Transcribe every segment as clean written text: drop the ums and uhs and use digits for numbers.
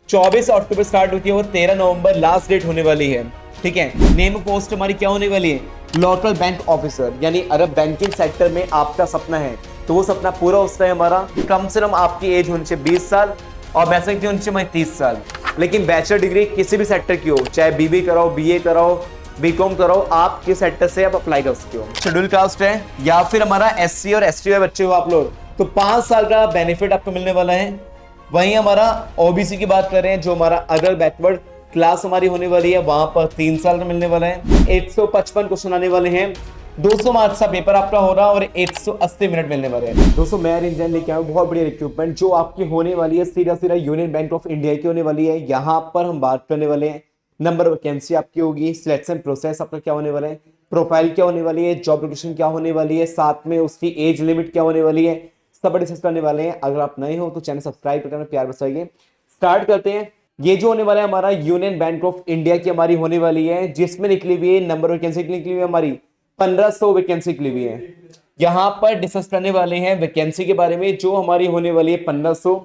24 अक्टूबर start होती है और 13 नवंबर लास्ट डेट होने वाली है। ठीक है, नेम पोस्ट हमारी क्या होने वाली है? Local bank officer. यानी अगर बैंकिंग सेक्टर में आपका सपना है तो वो सपना पूरा होता है हमारा। कम से कम आपकी एज होनी चाहिए 20 साल और बैचलर की होनी चाहिए 30 साल। लेकिन बैचलर डिग्री किसी भी सेक्टर की हो, चाहे बीबी कराओ, बीए कराओ, बीकॉम कराओ, आप किस सेक्टर से आप अप्लाई कर सकते हो। शेड्यूल कास्ट है या फिर हमारा एससी और एसटी बच्चे हो आप लोग, तो 5 साल का बेनिफिट आपको मिलने वाला है। वहीं हमारा ओबीसी की बात कर रहे हैं, जो हमारा अगर बैकवर्ड क्लास हमारी होने वाली है, वहां पर 3 साल का मिलने वाला है। 155 क्वेश्चन आने वाले हैं, 200 मार्क्स का पेपर आपका हो रहा है और 180 मिनट मिलने वाले हैं। दोस्तों मैं इंजन लेके आया हूं बहुत बढ़िया रिक्रूटमेंट जो आपकी होने वाली है, सीधा सीधा यूनियन बैंक ऑफ इंडिया की होने वाली है। यहाँ पर हम बात करने वाले हैं नंबर वैकेंसी आपकी होगी, सिलेक्शन प्रोसेस आपका क्या होने वाला है, प्रोफाइल क्या होने वाली है, जॉब लोकेशन क्या होने वाली है, साथ में उसकी एज लिमिट क्या होने वाली है, सब डिस्कस करने वाले हैं। अगर आप नए हो तो चैनल सब्सक्राइब करना, प्यार बताइए। स्टार्ट करते हैं। ये जो होने वाला है हमारा यूनियन बैंक ऑफ इंडिया की हमारी होने वाली है, जिसमें निकली हुई है नंबर वैकेंसी निकली हुई है हमारी 1500 वैकेंसी निकली हुई है। यहाँ पर डिस्कस करने वाले हैं वैकेंसी के बारे में जो हमारी होने वाली है 1500।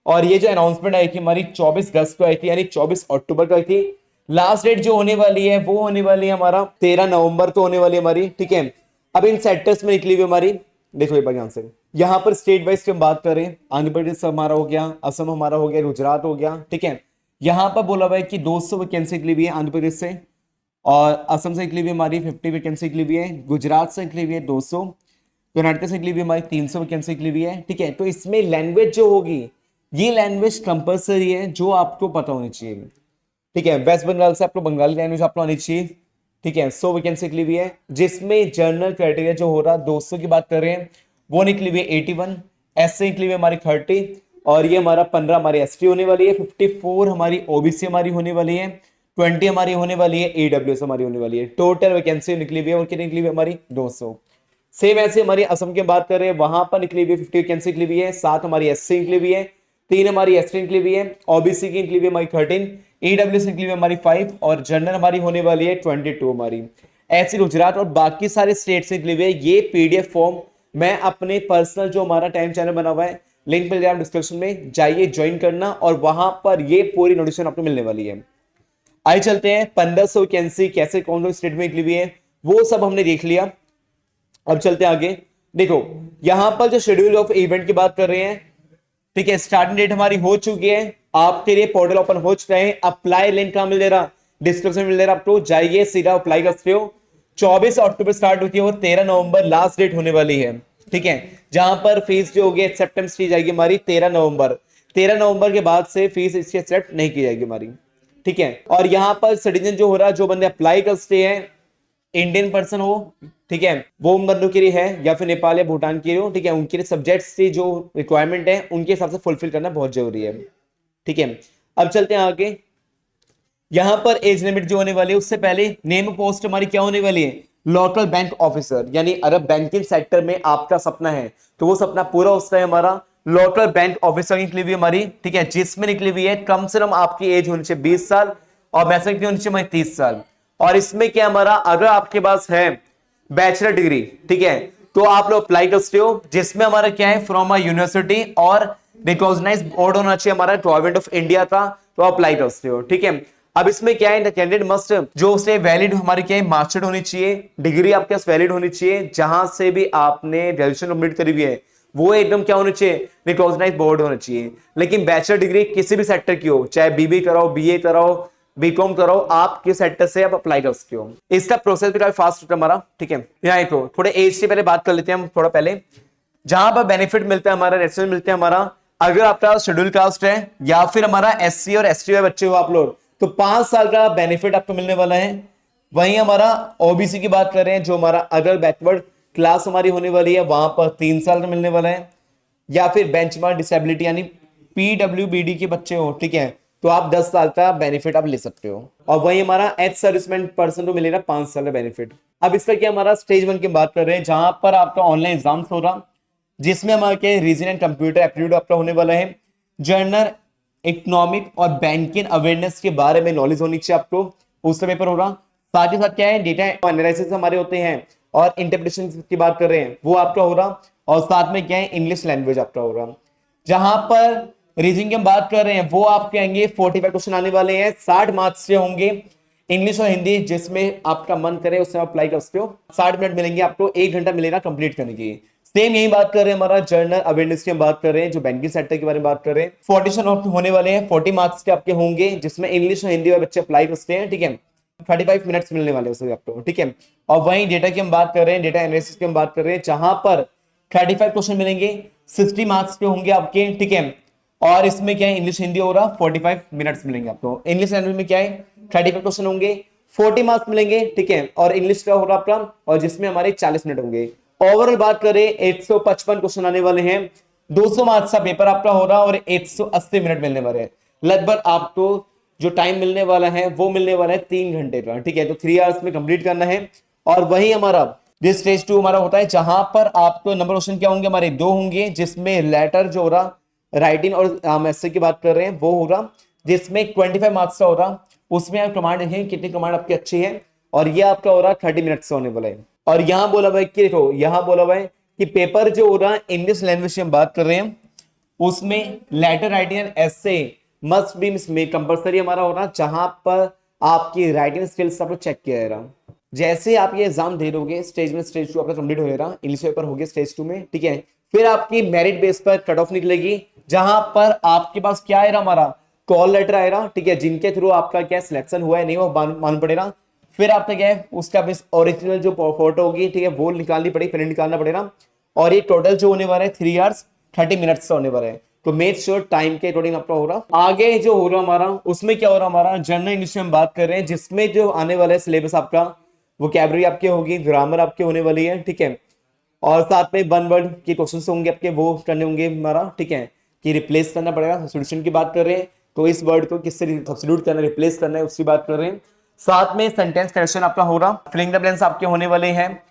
और ये जो अनाउंसमेंट आई थी हमारी 24 अगस्त को आई थी, यानी 24 अक्टूबर को आई थी। लास्ट डेट जो होने वाली है वो होने वाली है हमारा 13 नवंबर को होने वाली है हमारी। ठीक है, अब इन सेक्टर्स में निकली हुई हमारी देखो एक बार ध्यान से। यहाँ पर स्टेट वाइज की हम बात करें, आंध्र प्रदेश हमारा हो गया, असम हमारा हो गया, गुजरात हो गया। ठीक है, यहाँ पर बोला हुआ है कि 200 वैकेंसी निकली हुई है आंध्र प्रदेश से, और असम से निकली हुई हमारी 50 वैकेंसी निकली हुई है, गुजरात से निकली हुई है 200, कर्नाटक से निकली हुई हमारी 300 वैकेंसी निकली हुई है। ठीक है, तो इसमें लैंग्वेज जो होगी ये लैंग्वेज कंपलसरी है जो आपको पता होनी चाहिए। ठीक है, वेस्ट बंगाल से आपको बंगाली लैंग्वेज आपको आनी चाहिए। ठीक है, 100 वैकेंसी निकली हुई है, जिसमें जनरल क्राइटेरिया जो हो रहा 200 की बात कर रहे हैं वो निकली हुई है 81, एस से निकली हुई है हमारी 30, और ये हमारा 15 हमारी एसटी होने वाली है, 54 हमारी ओबीसी हमारी होने वाली है, 20 हमारी होने वाली है ईडब्ल्यूएस हमारी होने वाली है। टोटल वैकेंसी निकली हुई है और कितनी निकली हुई है हमारी 200। सेम ऐसे हमारी असम की बात कर रहे हैं, वहां पर निकली हुई 50 वैकेंसी निकली हुई है, 7 हमारी एससी निकली हुई है, 3 हमारी एसटी निकली हुई है, ओबीसी की निकली हुई है हमारी 13, ईडब्ल्यूएस निकली हुई है हमारी 5, और जनरल हमारी होने वाली है 22 हमारी। ऐसी गुजरात और बाकी सारे स्टेट से निकली हुई है। ये पीडीएफ फॉर्म मैं अपने पर्सनल जो हमारा टाइम चैनल बना हुआ है, लिंक मिल जाएगा डिस्क्रिप्शन में, जाइए ज्वाइन करना और वहां पर ये पूरी नोटिफिकेशन आपको मिलने वाली है। आइए चलते हैं 1500 वैकेंसी कैसे कौन सी स्टेट में निकली हुई है वो सब हमने देख लिया। अब चलते हैं आगे। देखो यहां पर जो शेड्यूल ऑफ इवेंट की बात कर रहे हैं, ठीक है, स्टार्टिंग डेट हमारी हो चुकी है, आपके लिए पोर्टल ओपन हो चुका है। अप्लाई लिंक कहां मिल रहा? डिस्क्रिप्शन मिल रहा, आपको जाइए सीधा अप्लाई कर सकते हो। 24 अक्टूबर स्टार्ट होती है और 13 नवंबर लास्ट डेट होने वाली है। ठीक है, जहां पर फीस जो होगी एक्सेप्टेंस फी जाएगी हमारी 13 नवंबर। 13 नवंबर के बाद से फीस इसकी एक्सेप्ट नहीं की जाएगी हमारी। ठीक है, और यहां पर सिटीजन जो हो रहा है, जो बंदे अप्लाई करते हैं, इंडियन पर्सन हो, ठीक है, वो उन बंदों के लिए है, या फिर नेपाल या भूटान के लिए हो, ठीक है, उनके लिए सब्जेक्ट्स की जो रिक्वायरमेंट है उनके हिसाब से फुलफिल करना बहुत जरूरी है। ठीक है, अब चलते हैं आगे। यहां पर एज लिमिट जो होने वाली है, उससे पहले नेम पोस्ट हमारी क्या होने वाली है? Local bank officer. यानी अगर बैंकिंग सेक्टर में आपका सपना है तो वो सपना पूरा होता है हमारा। लोकल बैंक ऑफिसर निकली हुई हमारी, ठीक है, जिसमें निकली हुई है कम से कम आपकी एज होनी चाहिए 20 साल और बैचलर की होनी चाहिए 30 साल। और इसमें क्या हमारा, अगर आपके पास है बैचलर डिग्री, ठीक है, तो आप लोग अप्लाई कर सकते हो, जिसमें हमारा क्या है फ्रॉम अ यूनिवर्सिटी और रिकॉग्नाइज बोर्ड होना चाहिए हमारा गवर्नमेंट ऑफ इंडिया का, तो अप्लाई कर सकते हो। ठीक है, अब इसमें क्या है, कैंडिडेट मस्ट जो उसे वैलिड हमारी क्या है मार्कशीट होनी चाहिए, डिग्री आपके पास वैलिड होनी चाहिए, जहां से भी आपने ग्रेजुएशन कंप्लीट करी हुई है वो एकदम क्या होनी चाहिए, रिकॉग्नाइज बोर्ड होना चाहिए। लेकिन बैचलर डिग्री किसी भी सेक्टर की हो, चाहे बीबी कराओ, बीए कराओ, बीकॉम करो, आप किस सेक्टर से आप अप्लाई कर सकते हो। इसका प्रोसेस भी काफी फास्ट होता है हमारा। ठीक है, यहाँ तो थोड़े एज से पहले बात कर लेते हैं हम, थोड़ा पहले जहां पर बेनिफिट मिलता है हमारा, रेस्टोरेंट मिलता है हमारा, अगर आपका शेड्यूल कास्ट है या फिर हमारा एससी और एसटी बच्चे हो आप लोग, तो 5 साल का बेनिफिट आपको मिलने वाला है। वहीं हमारा ओबीसी की बात कर रहे हैं, जो हमारा अगर बैकवर्ड क्लास हमारी होने वाली है, वहां पर 3 साल का मिलने वाला है। या फिर बेंचमार्क डिसेबिलिटी यानी पीडब्ल्यूबीडी के बच्चे हो, ठीक है, तो आप 10 साल का बेनिफिट आप ले सकते हो। और वही हमारा एक्स सर्विसमैन पर्सन को मिलेगा 5 साल का बेनिफिट। अब इसका क्या हमारा स्टेज 1 की बात कर रहे हैं, जहां पर आपका ऑनलाइन एग्जाम्स हो रहा, जिसमें हमारे के रीजन एंड कंप्यूटर एप्टीट्यूड आपका होने वाला है, जर्नल इकोनॉमिक और बैंकिंग अवेयरनेस के बारे में नॉलेज होनी चाहिए आपको, उसका पेपर हो रहा। साथ ही साथ क्या है, डेटा एनालिसिस हमारे होते हैं और इंटरप्रिटेशन की बात कर रहे हैं वो आपका हो रहा। और साथ में क्या है, इंग्लिश लैंग्वेज आपका हो रहा। जहां पर रीजनिंग की हम बात कर रहे हैं वो आपके आएंगे 45 क्वेश्चन आने वाले हैं, 60 मार्क्स से होंगे। इंग्लिश और हिंदी जिसमें आपका मन करे उसमें अप्लाई कर सकते हो। 60 मिनट मिलेंगे आपको, 1 घंटा मिलेगा कंप्लीट करने की। सेम यही बात कर रहे हैं, हमारा जर्नल अवेयरनेस की हम बात कर रहे हैं, जो बैंकिंग सेक्टर के बारे में बात कर रहे हैं। 40 होने वाले हैं, 40 मार्क्स के आपके होंगे, जिसमें इंग्लिश और हिंदी वाले बच्चे अप्लाई कर सकते हैं। ठीक है, 35 मिनट्स मिलने वाले हैं आपको। ठीक है, और वहीं डेटा की हम बात कर रहे हैं, डेटा एनालिसिस की हम बात कर रहे हैं, जहां पर 35 क्वेश्चन मिलेंगे, 60 मार्क्स के होंगे आपके। ठीक है, और इसमें क्या है, इंग्लिश हिंदी हो रहा 45 मिनट्स मिलेंगे आपको। इंग्लिश लैंग्वेज में क्या है, 35 क्वेश्चन होंगे, 40 मार्क्स मिलेंगे। ठीक है, और इंग्लिश का हो रहा आपका, और जिसमें हमारे 40 मिनट होंगे। ओवरऑल बात करें 155 क्वेश्चन आने वाले हैं, 200 मार्क्स का पेपर आपका हो रहा और 180 मिनट मिलने वाले हैं। लगभग आपको जो टाइम मिलने वाला है वो मिलने वाला है 3 घंटे का। ठीक है, तो 3 आवर्स में कंप्लीट करना है। और वही हमारा दिस स्टेज 2 हमारा होता है, जहां पर आपको नंबर क्वेश्चन क्या होंगे, हमारे 2 होंगे, जिसमें लेटर जो हो रहा राइटिंग और मैसेज की बात कर रहे हैं वो होगा, जिसमें 25 मार्क्स का हो रहा। उसमें आप कमांड देखें कितनी कमांड आपकी अच्छी है, और ये आपका हो रहा 30 मिनट्स होने वाला है। और यहां बोला हुआ है कि देखो, यहां बोला हुआ है कि पेपर जो हो रहा इंग्लिश लैंग्वेज की हम बात कर रहे हैं, उसमें letter writing and essay must be compulsory हमारा हो रहा, जहां पर आपकी राइटिंग स्किल्स सब चेक किया जा रहा। जैसे आप ये एग्जाम दे दोगे स्टेज में, स्टेज 2 आपका कंप्लीट हो रहा, इंग्लिश पेपर हो गया स्टेज 2 में। ठीक है, फिर आपकी मेरिट बेस पर कट ऑफ निकलेगी, जहां पर आपके पास क्या आएगा, हमारा कॉल लेटर आएगा। ठीक है, जिनके थ्रू आपका क्या सिलेक्शन हुआ है नहीं वो मालूम पड़ेगा। फिर आपका क्या है, उसका ओरिजिनल जो फोटो होगी, ठीक है, वो निकालनी पड़ेगी, प्रिंट निकालना पड़ेगा। और ये टोटल जो होने वाला है 3 आवर्स 30 मिनट्स होने वाला है। तो मेक श्योर टाइम के अकॉर्डिंग आपका हो रहा। आगे जो हो रहा हमारा, उसमें क्या हो रहा, हमारा जनरल इंग्लिश में हम बात कर रहे हैं, जिसमें जो आने वाला है सिलेबस आपका, वोकैबुलरी आपकी होगी, ग्रामर आपकी होने वाली है। ठीक है, और साथ में वन वर्ड के क्वेश्चन होंगे आपके, वो करने होंगे हमारा। ठीक है, कि रिप्लेस करना पड़ेगा, सब्स्टिट्यूशन की बात कर रहे हैं, तो इस वर्ड को किससे सब्स्टिट्यूट करना, रिप्लेस करना है, उसकी बात कर रहे हैं। साथ में सेंटेंस करेक्शन आपका हो रहा, फिलिंग द ब्लैंक्स आपके होने वाले हैं।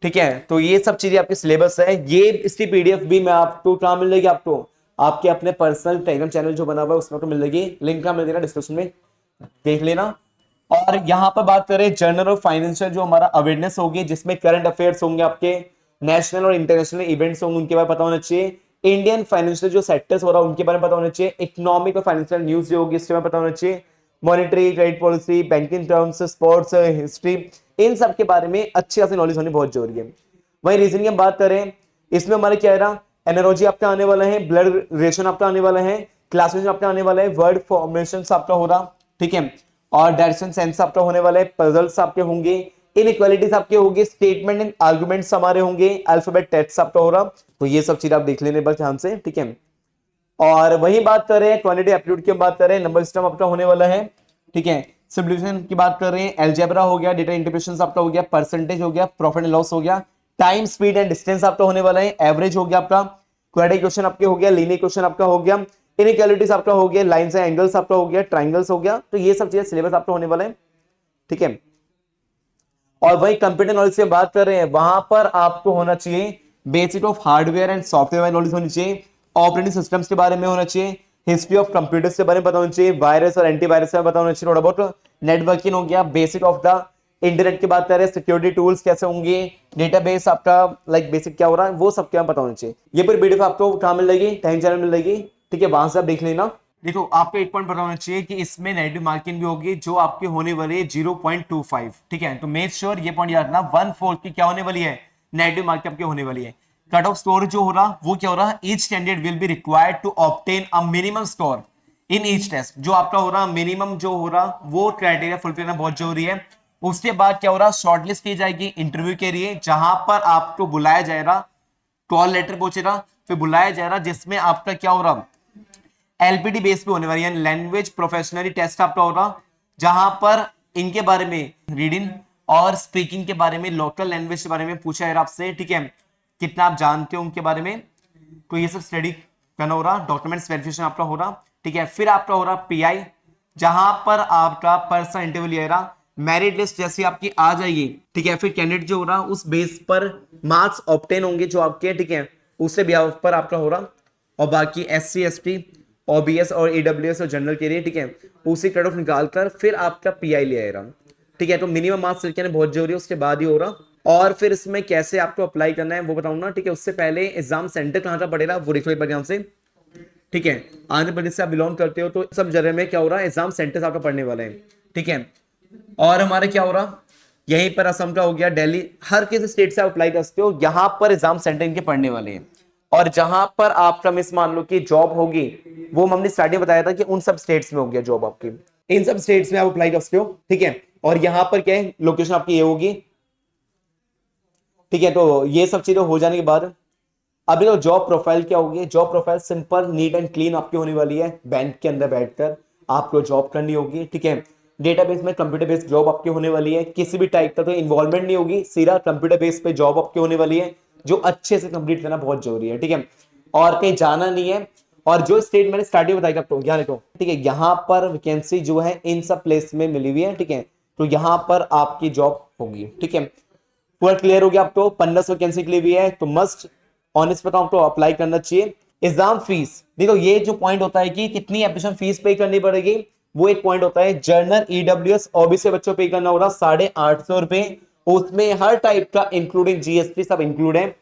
ठीक है, तो ये सब चीजें आपके सिलेबस है। ये इसकी पीडीएफ भी मैं आपको कहाँ मिल जाएगी, आपको आपके अपने पर्सनल टेलीग्राम चैनल जो बना हुआ है उसमें आपको मिल जाएगी, लिंक कहाँ मिल जाएगा, डिस्क्रिप्शन में देख लेना। और यहाँ पर बात करें जनरल और फाइनेंशियल जो हमारा अवेयरनेस होगी, जिसमें करंट अफेयर्स होंगे, आपके नेशनल और इंटरनेशनल इवेंट्स होंगे, उनके बारे में पता होना चाहिए। इंडियन फाइनेंशियल जो सेक्टर्स हो रहा है उनके बारे में पता होना चाहिए। इकोनॉमिक और फाइनेंशियल न्यूज जो होगी इसके बारे में पता होना चाहिए। Monetary, credit policy, banking terms, sports, history, इन सब के बारे में अच्छी खासी नॉलेज होनी बहुत जरूरी है। वही रीजनिंग हम बात करें, इसमें हमारे क्या है रहा, एनालॉजी आपका आने वाला है, ब्लड रिलेशन आपका आने वाला है, क्लासिफिकेशन आपका आने वाला है, वर्ड फॉर्मेशन आपका हो रहा। ठीक है, और डायरेक्शन सेंस आपका होने वाला है, पजल्स आपके होंगे, इनइक्वालिटीज आपके होंगे, स्टेटमेंट एंड आर्गुमेंट्स हमारे होंगे, अल्फाबेट टेस्ट आपका हो रहा। तो ये सब चीज आप देख लेने बस ध्यान से। ठीक है, और वही बात कर रहे हैं क्वांटिटी एप्टीट्यूड की हम बात कर रहे हैं, नंबर सिस्टम आपका होने वाला है। ठीक है, सिम्प्लीफिकेशन की बात कर रहे हैं, अलजेब्रा हो गया, डेटा इंटरप्रिटेशन आपका हो गया, परसेंटेज हो गया, प्रॉफिट एंड लॉस हो गया, टाइम स्पीड एंड डिस्टेंस आपका होने वाला है, एवरेज हो गया आपका, क्वाड्रेटिक क्वेश्चन आपके हो गया, लीनियर क्वेश्चन आपका हो गया, इनइक्वालिटीज आपका हो गया, लाइंस एंड एंगल्स आपका हो गया, ट्रायंगल्स हो गया। तो ये सब चीजें सिलेबस आपका होने वाला है। ठीक है, और वही कंप्यूटर नॉलेज से बात कर रहे हैं, वहां पर आपको होना चाहिए basic of hardware and software knowledge होनी चाहिए, ऑपरेटिंग सिस्टम्स के बारे में होना चाहिए, हिस्ट्री ऑफ कंप्यूटर्स के बारे में पता होना चाहिए, वायरस और एंटीवायरस का पता होना चाहिए, थोड़ा बहुत नेटवर्किंग हो गया, बेसिक ऑफ द इंटरनेट की बात कर रहे हैं, सिक्योरिटी टूल्स कैसे होंगे, डेटाबेस आपका लाइक बेसिक क्या हो रहा है वो सब क्या पता होना चाहिए। ये पूरी वीडियो आपको कहाँ मिल जाएगी, टाइम चैनल मिल जाएगी। ठीक है, वहां से आप देख लेना। देखो, आपको एक पॉइंट पता होना चाहिए कि इसमें नेगेटिव मार्किंग भी होगी, जो आपकी होने वाली है 0.25। ठीक है, तो मेक श्योर ये पॉइंट याद रखना, 1/4 की क्या होने वाली है, नेगेटिव मार्किंग आपकी होने वाली है। कट ऑफ स्कोर जो हो रहा वो क्या हो रहा, each candidate will be required to obtain a minimum score in each test. जो आपका हो रहा मिनिमम जो हो रहा वो क्राइटेरिया फुलफिल करना बहुत जरूरी है। उसके बाद क्या हो रहा, शॉर्टलिस्ट की जाएगी इंटरव्यू के लिए, जहां पर आपको बुलाया जाएगा, कॉल लेटर पहुंचेगा, फिर बुलाया जाएगा, जिसमें आपका क्या हो रहा एलपीटी बेस पे होने वाली है, लैंग्वेज प्रोफेशनली टेस्ट आपका हो रहा, जहां पर इनके बारे में रीडिंग और स्पीकिंग के बारे में, लोकल लैंग्वेज के बारे में पूछा है आपसे। ठीक है, कितना आप जानते हो उनके बारे में, तो ये सब स्टडी करना हो रहा, डॉक्यूमेंट्स वेरिफिकेशन आपका हो रहा। ठीक है, फिर आपका हो रहा पीआई, जहां पर आपका पर्सनल इंटरव्यू लिया रहा, मेरिट लिस्ट जैसी आपकी आ जाएगी। ठीक है, फिर कैंडिडेट जो हो रहा उस बेस पर मार्क्स ऑब्टेन होंगे जो आपके। ठीक है, उससे भी पर आपका हो रहा, और बाकी SC ST OBS और AWS और जनरल के लिए। ठीक है, उसी कट ऑफ निकालकर फिर आपका पीआई ले आएगा। ठीक है, तो मिनिमम मार्क्स लेके आना बहुत जरूरी है, उसके बाद ही हो रहा। और फिर इसमें कैसे आपको अप्लाई करना है वो बताऊंगा। ठीक है, उससे पहले एग्जाम सेंटर कहाँ का पड़ेगा वो देखो एक बार ध्यान से। ठीक है, आंध्र प्रदेश से आप बिलोंग करते हो तो सब जगह में क्या हो रहा है, एग्जाम सेंटर्स आपका पढ़ने वाले हैं। ठीक है, और हमारे क्या हो रहा, यहीं पर असम का हो गया, दिल्ली, हर किसी स्टेट से आप अप्लाई कर सकते हो, यहां पर एग्जाम सेंटर इनके पढ़ने वाले हैं। और जहां पर आपका मिस मान लो कि जॉब होगी, वो हमने स्टार्टिंग में बताया था कि उन सब स्टेट्स में होगी जॉब आपकी, इन सब स्टेट्स में आप अप्लाई कर सकते हो। ठीक है, और यहां पर क्या है, लोकेशन आपकी ये होगी। ठीक है, तो ये सब चीजें हो जाने के बाद अभी तो जॉब प्रोफाइल क्या होगी, job profile simple neat and clean आपकी होने वाली है। बैंक के अंदर बैठकर आपको जॉब करनी होगी। ठीक है, डेटाबेस में कंप्यूटर बेस्ड जॉब आपकी होने वाली है, किसी भी टाइप का तो इन्वॉल्वमेंट नहीं होगी, सीधा कंप्यूटर बेस पे जॉब आपकी होने वाली है, जो अच्छे से कंप्लीट करना बहुत जरूरी है। ठीक है, और कहीं जाना नहीं है। और जो स्टेट मैंने स्टार्टिंग बताई आपको, यहाँ देखो, ठीक है, यहाँ पर वैकेंसी जो है इन सब प्लेस में मिली हुई है। ठीक है, तो यहाँ पर आपकी जॉब होगी। ठीक है, पूरा क्लियर हो गया आपको, 15 वैकेंसी के लिए भी है, तो मस्ट ऑनेस्ट बताऊं तो अप्लाई करना चाहिए। एग्जाम फीस देखो, ये जो पॉइंट होता है कि कितनी एप्लीकेशन फीस पे करनी पड़ेगी, वो एक पॉइंट होता है। जर्नल, ईडब्ल्यूएस, ओबीसी बच्चों पे करना होगा 850 रुपए, उसमें हर टाइप का इंक्लूडिंग जीएसटी सब इंक्लूड है।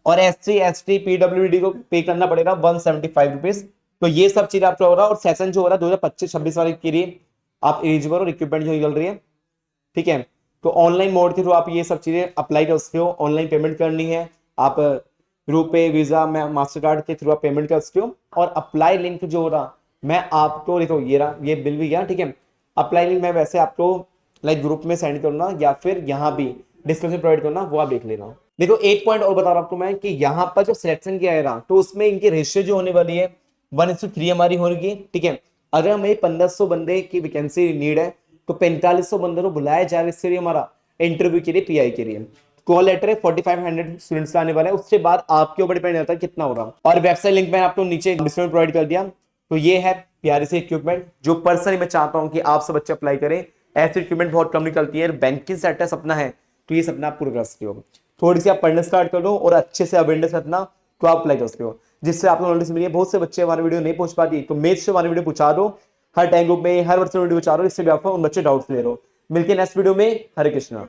और एससी, एसटी, पीडब्ल्यूडी को पे करना पड़ेगा 175 रुपीज। तो ये सब चीज आपका हो रहा है। और सेशन जो हो रहा है 2025-26 वाले के लिए आप एलिजिबल और इक्विपमेंट जो निकल रही है। ठीक है, तो ऑनलाइन मोड के थ्रू आप ये सब चीजें अप्लाई कर सकते हो। ऑनलाइन पेमेंट करनी है, आप रुपे, वीजा, मास्टर कार्ड के थ्रू आप पेमेंट कर सकते हो। और अप्लाई लिंक जो हो रहा, मैं आपको देखो, ये रहा, ये बिल भी गया। ठीक है, अप्लाई लिंक मैं वैसे आपको लाइक ग्रुप में सेंड करूंगा या फिर यहाँ भी डिस्क्रिप्शन प्रोवाइड करना, वो आप देख लेना। देखो एक पॉइंट और बता रहा हूं आपको मैं कि यहाँ पर जो सिलेक्शन किया है ना, तो उसमें इनकी रेशियो जो होने वाली है 1:3 हमारी होगी। ठीक है, अगर हमें 1500 बंदे की वैकेंसी नीड है, तो 4500 बंदे को बुलाया जाएगा इसके लिए, हमारा इंटरव्यू के लिए, पीआई के लिए। कॉल लेटर है 4500 स्टूडेंट्स आने वाले हैं, उसके बाद आपके ऊपर डिपेंड रहता है कितना हो रहा। और वेबसाइट लिंक मैंने आपको नीचे डिस्क्रिप्शन प्रोवाइड कर दिया। तो ये है प्यारे से इक्विपमेंट जो पर्सनली मैं चाहता हूं कि आप सब बच्चे अप्लाई करें। ऐसी इक्विपमेंट बहुत कम निकलती है, बैंकिंग सेक्टर सपना है, तो ये सपना आप पूरा कर सकते हो। थोड़ी सी आप पढ़ना स्टार्ट कर दो और अच्छे से अवेयरनेस रखना, तो आप अप्लाई कर सकते हो, जिससे आपको नॉलेज मिली है। बहुत से बच्चे हमारी वीडियो नहीं पहुंच पाती, तो मेज से हमारी वीडियो पहुंचा दो, हर टाइम ग्रुप में हर वर्ष वीडियो पहुंचा दो, इससे भी आपको उन बच्चे डाउट्स ले रहे हो। मिलके नेक्स्ट वीडियो में। हरे कृष्णा।